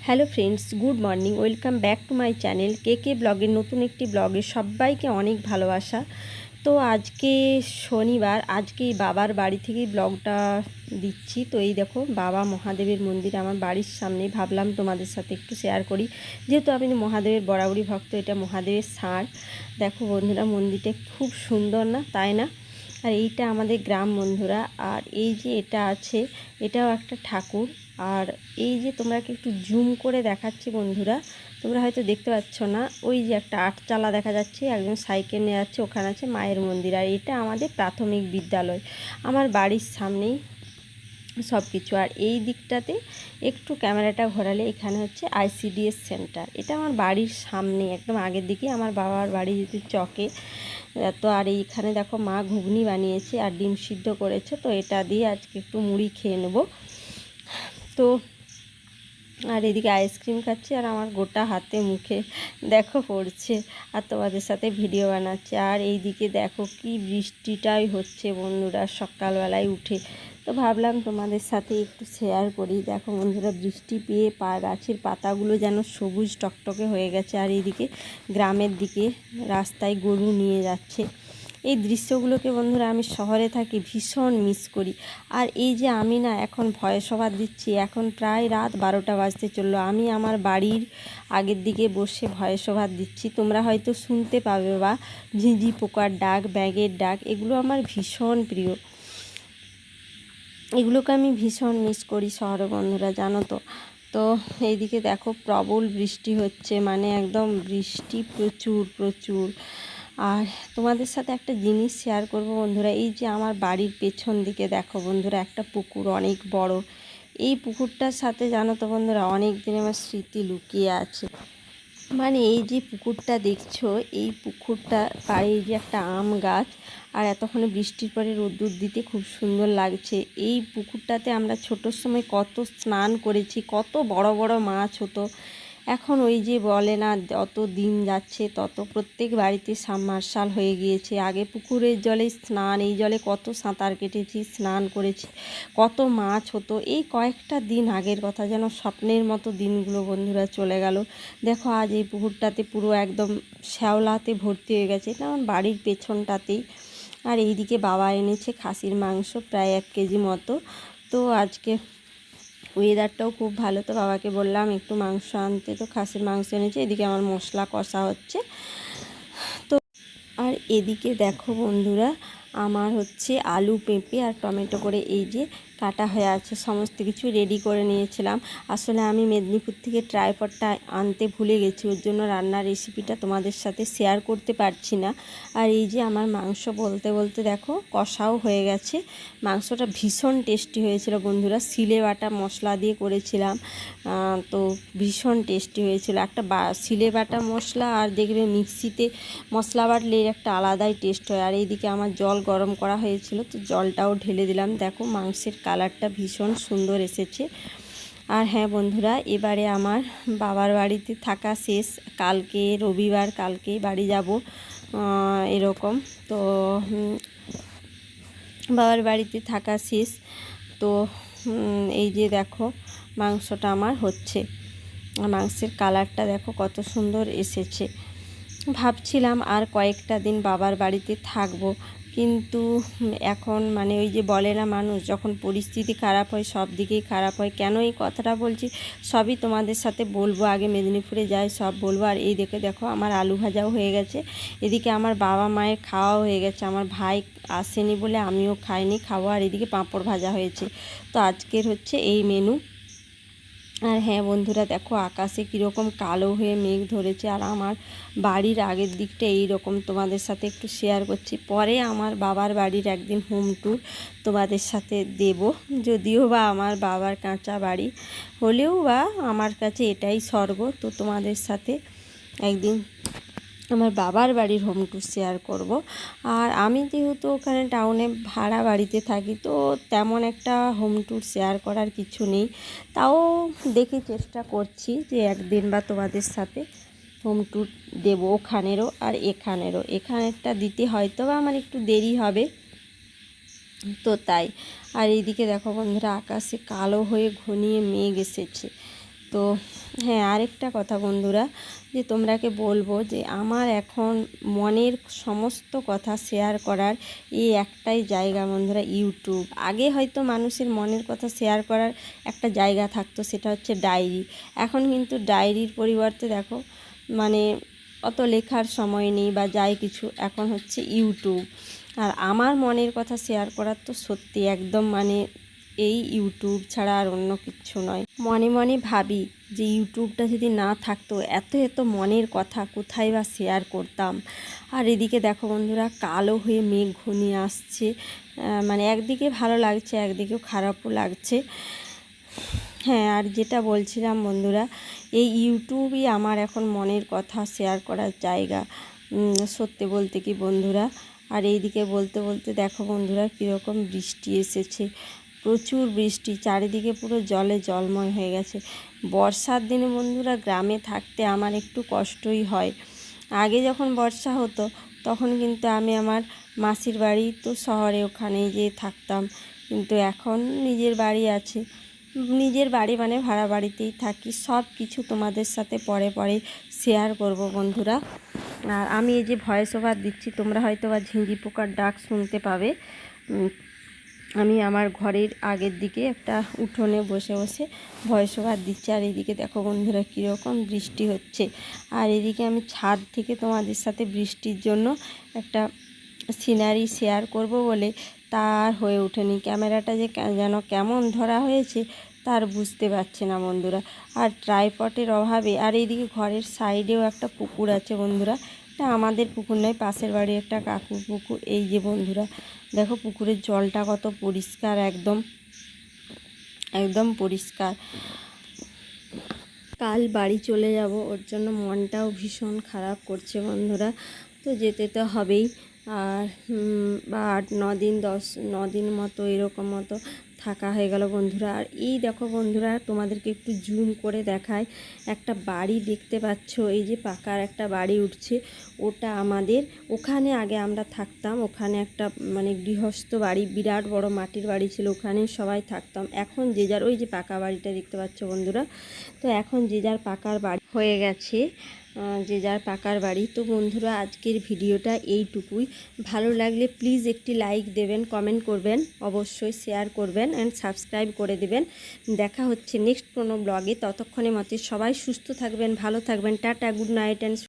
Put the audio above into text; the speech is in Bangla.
Hello friends, good morning. Welcome back to my channel কে ব্লগের নতুন একটি ব্লগে সবাইকে অনেক ভালোবাসা। তো আজকে শনিবার, আজকেই বাবার বাড়ি থেকেই ব্লগটা দিচ্ছি। তো এই দেখো, বাবা মহাদেবের মন্দির আমার বাড়ির সামনে, ভাবলাম তোমাদের সাথে একটু শেয়ার করি, যেহেতু আমি মহাদেবের বরাবরই ভক্ত। এটা মহাদেবের ষাঁড়। দেখো বন্ধুরা, মন্দিরটা খুব সুন্দর না, তাই না? আর এইটা আমাদের গ্রাম বন্ধুরা। আর এই যে এটা আছে, এটাও একটা ঠাকুর। আর এই যে তোমরাকে একটু জুম করে দেখাচ্ছি বন্ধুরা, তোমরা হয়তো দেখতে পাচ্ছ না, ওই যে একটা আটচালা দেখা যাচ্ছে, একজন সাইকেল নিয়ে যাচ্ছে, ওখানে আছে মায়ের মন্দির। আর এটা আমাদের প্রাথমিক বিদ্যালয়, আমার বাড়ির সামনেই সব কিছু। আর এই দিকটাতে একটু ক্যামেরাটা ঘোরালে এখানে হচ্ছে ICDS সেন্টার। এটা আমার বাড়ির সামনে, একদম আগের দিকে আমার বাবার বাড়ি, যদি চকে। তো আর এইখানে দেখো মা ঘুগনি বানিয়েছে আর ডিম সিদ্ধ করেছে, তো এটা দিয়ে আজকে একটু মুড়ি খেয়ে নেবো। তো আর এদিকে আইসক্রিম খাচ্ছি, আর আমার গোটা হাতে মুখে দেখো পড়ছে, আর তোমাদের সাথে ভিডিও বানাচ্ছি। আর এইদিকে দেখো কি বৃষ্টিটাই হচ্ছে বন্ধুরা, সকালবেলায় উঠে। তো ভাবলাম তোমাদের সাথে একটু শেয়ার করি। দেখো বন্ধুরা, বৃষ্টি পেয়ে গাছের পাতাগুলো যেন সবুজ টকটকে হয়ে গেছে। আর এইদিকে গ্রামের দিকে রাস্তায় গরু নিয়ে যাচ্ছে। এই দৃশ্যগুলোকে বন্ধুরা, আমি শহরে থাকি ভীষণ মিস করি। আর এই যে আমি না এখন ভয়েস ওভার দিচ্ছি, এখন প্রায় রাত 12টা বাজতে চললো, আমি আমার বাড়ির আগের দিকে বসে ভয়েস ওভার দিচ্ছি। তোমরা হয়তো শুনতে পাবে বা ঝিঁঝি পোকার ডাক, ব্যাঙের ডাক, এগুলো আমার ভীষণ প্রিয়। এগুলোকে আমি ভীষণ মিস করি শহরে বন্ধুরা, জানো তো। তো এইদিকে দেখো প্রবল বৃষ্টি হচ্ছে, মানে একদম বৃষ্টি প্রচুর প্রচুর। আর তোমাদের সাথে একটা জিনিস শেয়ার করব বন্ধুরা, এই যে আমার বাড়ির পেছন দিকে দেখো বন্ধুরা, একটা পুকুর অনেক বড়। এই পুকুরটার সাথে জানো তো বন্ধুরা, অনেক দিন আমার স্মৃতি লুকিয়ে আছে। মানে এই যে পুকুরটা দেখছো, এই পুকুরটা পাড়ে এই যে একটা আম গাছ, আর এতক্ষণে বৃষ্টির পরে রোদ্দুর দিতে খুব সুন্দর লাগছে। এই পুকুরটাতে আমরা ছোটোর সময় কত স্নান করেছি, কত বড় বড় মাছ হতো। এখন ওই যে বলে না, যত দিন যাচ্ছে তত প্রত্যেক বাড়িতে সাবমার্শাল হয়ে গিয়েছে। আগে পুকুরের জলে স্নান, এই জলে কত সাঁতার কেটেছি, স্নান করেছি, কত মাছ হতো। এই কয়েকটা দিন আগের কথা, যেন স্বপ্নের মতো দিনগুলো বন্ধুরা চলে গেল। দেখো আজ এই পুকুরটাতে পুরো একদম শ্যাওলাতে ভর্তি হয়ে গেছে। এটা আমার বাড়ির পেছনটাতেই। আর এইদিকে বাবা এনেছে খাসির মাংস, প্রায় 1 কেজি মতো। তো আজকে ওয়েদারটাও খুব ভালো, তো বাবাকে বললাম একটু মাংস আনতে, তো খাসির মাংস এনেছে। এদিকে আমার মশলা কষা হচ্ছে। তো আর এদিকে দেখো বন্ধুরা, আমার হচ্ছে আলু, পেঁপে আর টমেটো করে এই যে কাটা হয়ে আছে, সমস্ত কিছু রেডি করে নিয়েছিলাম। আসলে আমি মেদিনীপুর থেকে ট্রাইপডটা আনতে ভুলে গেছি, ওর জন্য রান্নার রেসিপিটা তোমাদের সাথে শেয়ার করতে পারছি না। আর এই যে আমার মাংস বলতে বলতে দেখো কষাও হয়ে গেছে। মাংসটা ভীষণ টেস্টি হয়েছিল বন্ধুরা, সিলে বাটা মশলা দিয়ে করেছিলাম। তো ভীষণ টেস্টি হয়েছিল। একটা সিলে বাটা মশলা আর দেখবে মিক্সিতে মশলা বাটলে একটা আলাদাই টেস্ট হয়। আর এইদিকে আমার জল গরম করা হয়েছিল, তো জলটাও ঢেলে দিলাম। দেখো মাংসের কালারটা ভীষণ সুন্দর এসেছে। আর হ্যাঁ বন্ধুরা, এবারে আমার বাবার বাড়িতে থাকা শেষ, কালকে রবিবার, কালকে বাড়ি যাব এরকম। তো বাবার বাড়িতে থাকা শেষ। তো এই যে দেখো মাংসটা আমার হচ্ছে, মাংসের কালারটা দেখো কত সুন্দর এসেছে। ভাবছিলাম আর কয়েকটা দিন বাবার বাড়িতে থাকবো, কিন্তু এখন মানে ওই যে বলে না, মানুষ যখন পরিস্থিতি খারাপ হয় সব দিকেই খারাপ হয়। কেন এই কথাটা বলছি সবই তোমাদের সাথে বলবো, আগে মেদিনীপুরে যাই সব বলবো। আর এই দেখো আমার আলু ভাজাও হয়ে গেছে। এদিকে আমার বাবা মায়ের খাওয়াও হয়ে গেছে, আমার ভাই আসেনি বলে আমিও খাইনি, খাবো। আর এদিকে পাঁপড় ভাজা হয়েছে। তো আজকের হচ্ছে এই মেনু। আর হ্যাঁ বন্ধুরা, দেখো আকাশে কীরকম কালো হয়ে মেঘ ধরেছে। আর আমার বাড়ির আগের দিকটা এই রকম, তোমাদের সাথে একটু শেয়ার করছি। পরে আমার বাবার বাড়ির একদিন হোম ট্যুর তোমাদের সাথে দেব, যদিও বা আমার বাবার কাঁচা বাড়ি হলেও বা আমার কাছে এটাই স্বর্গ। তো তোমাদের সাথে একদিন আমার বাবার বাড়ির হোম ট্যুর শেয়ার করব। আর আমি যেহেতু ওখানে টাউনে ভাড়া বাড়িতে থাকি, তো তেমন একটা হোম ট্যুর শেয়ার করার কিছু নেই। তাও দেখি, চেষ্টা করছি যে একদিন বা তোমাদের সাথে হোম ট্যুর দেবো, ওখানেরও আর এখানেরও। এখানেরটা দিতে হয়তো বা আমার একটু দেরি হবে, তো তাই। আর এইদিকে দেখো বন্ধুরা, আকাশে কালো হয়ে ঘনিয়ে মেঘ এসেছে। তো তো হ্যাঁ, আরেকটা কথা বন্ধুরা, যে তোমরাকে বলবো যে আমার এখন মনের সমস্ত কথা শেয়ার করার এই একটাই জায়গা বন্ধুরা, ইউটিউব। আগে হয়তো মানুষের মনের কথা শেয়ার করার একটা জায়গা থাকতো, সেটা হচ্ছে ডায়েরি। এখন কিন্তু ডায়েরির পরিবর্তে দেখো মানে অত লেখার সময় নেই বা যাই কিছু, এখন হচ্ছে ইউটিউব। আর আমার মনের কথা শেয়ার করার তো সত্যি একদম মানে এই ইউটিউব ছাড়া আর অন্য কিচ্ছু নয়। মনে মনে ভাবি যে ইউটিউবটা যদি না থাকতো, এত এত মনের কথা কোথায় বা শেয়ার করতাম। আর এদিকে দেখো বন্ধুরা, কালো হয়ে মেঘ ঘনিয়ে আসছে, মানে একদিকে ভালো লাগছে, একদিকেও খারাপও লাগছে। হ্যাঁ, আর যেটা বলছিলাম বন্ধুরা, এই ইউটিউবই আমার এখন মনের কথা শেয়ার করার জায়গা, সত্যি বলতে কি বন্ধুরা। আর এইদিকে বলতে বলতে দেখো বন্ধুরা কীরকম বৃষ্টি এসেছে, প্রচুর বৃষ্টি, চারিদিকে পুরো জলে জলময় হয়ে গেছে। বর্ষার দিনে বন্ধুরা গ্রামে থাকতে আমার একটু কষ্টই হয়। আগে যখন বর্ষা হতো তখন কিন্তু আমি আমার মাসির বাড়ি তো শহরে, ওখানেই যেয়ে থাকতাম। কিন্তু এখন নিজের বাড়ি আছে, নিজের বাড়ি মানে ভাড়া বাড়িতেই থাকি। সব কিছু তোমাদের সাথে পরে পরে শেয়ার করব বন্ধুরা। আর আমি এই যে ভয়েস ওভার দিচ্ছি, তোমরা হয়তো বা ঝিঁঝি পোকার ডাক শুনতে পাবে। আমি আমার ঘরের আগের দিকে একটা উঠোনে বসে বসে ভয়েস ওভার দিচ্ছি। আর এদিকে দেখো বন্ধুরা কীরকম বৃষ্টি হচ্ছে। আর এদিকে আমি ছাদ থেকে তোমাদের সাথে বৃষ্টির জন্য একটা সিনারি শেয়ার করব বলে তার হয়ে ওঠেনি। ক্যামেরাটা যে যেন কেমন ধরা হয়েছে তার বুঝতে পারছে না বন্ধুরা, আর ট্রাইপডের অভাবে। আর এইদিকে ঘরের সাইডেও একটা পুকুর আছে বন্ধুরা, এটা আমাদের পুকুর নয়, পাশের বাড়ির একটা কাকুর পুকুর। এই যে বন্ধুরা দেখো পুকুরের জলটা কত পরিষ্কার, একদম একদম পরিষ্কার। কাল বাড়ি চলে যাব, ওর জন্য মনটাও ভীষণ খারাপ করছে বন্ধুরা। তো যেতে তো হবেই। আর বা 8-9 দিন 10-9 দিন মতো এরকম মতো থাকা হয়ে গেল বন্ধুরা। আর এই দেখো বন্ধুরা তোমাদেরকে একটু জুম করে দেখায়, একটা বাড়ি দেখতে পাচ্ছ, এই যে পাকার একটা বাড়ি উঠছে, ওটা আমাদের। ওখানে আগে আমরা থাকতাম, ওখানে একটা মানে গৃহস্থ বাড়ি, বিরাট বড় মাটির বাড়ি ছিল, ওখানে সবাই থাকতাম। এখন যে যার, ওই যে পাকা বাড়িটা দেখতে পাচ্ছ বন্ধুরা, তো এখন যে যার পাকার বাড়ি হয়ে গেছে, যে যার পাকার বাড়ি। তো বন্ধুরা আজকের ভিডিওটা এইটুকুই। ভালো লাগলে প্লিজ একটি লাইক দেবেন, কমেন্ট করবেন, অবশ্যই শেয়ার করবেন অ্যান্ড সাবস্ক্রাইব করে দেবেন। দেখা হচ্ছে নেক্সট কোনো ব্লগে। ততক্ষণের মতো সবাই সুস্থ থাকবেন, ভালো থাকবেন। Tata, good night and